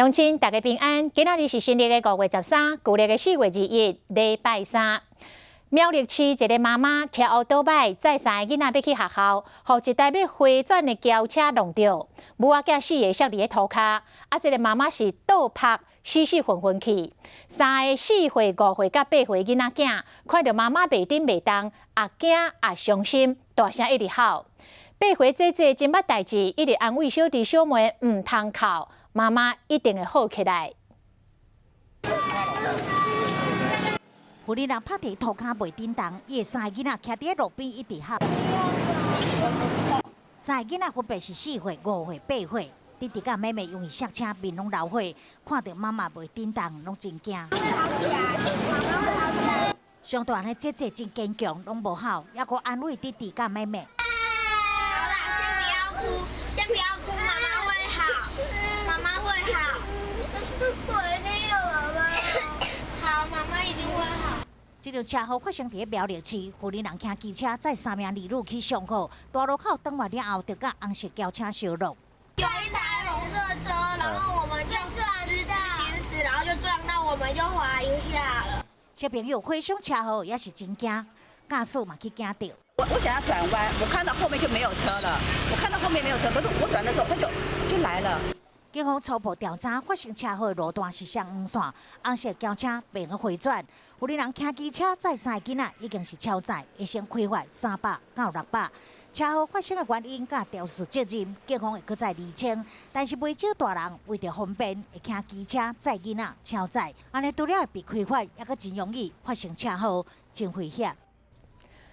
乡亲大家平安，今仔日是新历的5月13，旧历的4月2日，礼拜三。苗栗市一个妈妈骑乌倒摆载3个囡仔要去学校，被一台要回转的轿车弄到，母仔囝4个摔伫咧涂骹，这个妈妈是倒拍死死混混去。3个4岁、5岁、甲8岁囡仔囝看到妈妈袂顶袂动，也惊也伤心，大声一直哭。8岁姐姐真捌代志，一直安慰小弟小妹唔通哭。 妈妈一定会好起来。有日人拍地涂骹袂叮当，伊的3个囡仔徛伫路边一直喊。3个囡仔分别是4岁、5岁、8岁。弟弟甲妹妹因为摔车面拢流血，看到妈妈袂叮当，拢真惊。上大的姐姐真坚强，拢无哭，还阁安慰弟弟甲妹妹。 先不要哭，妈妈会好，妈妈会好，我一定有妈妈好，妈妈一定会好。这场车祸发生伫苗栗市，富人骑机车载3名儿女去上课，大路口转弯了后，就甲红色轿车相撞。有一台红色车，然后我们就知道行驶，然后就撞到，我们就滑一下了。小朋友回想车祸也是真惊，驾驶嘛去惊到。 我想要转弯，我看到后面就没有车了。我看到后面没有车，可是我转的时候，它就来了。警方初步调查，发生车祸的路段是上黄线，红色轿车并个回转，有的人骑机车载3个囡仔已经是超载，一先开罚300到600。车祸发生的原因甲肇事责任，警方会搁再厘清。但是袂少大人为着方便，会骑机车载囡仔超载，安尼除了会被开罚，也搁真容易发生车祸，真危险。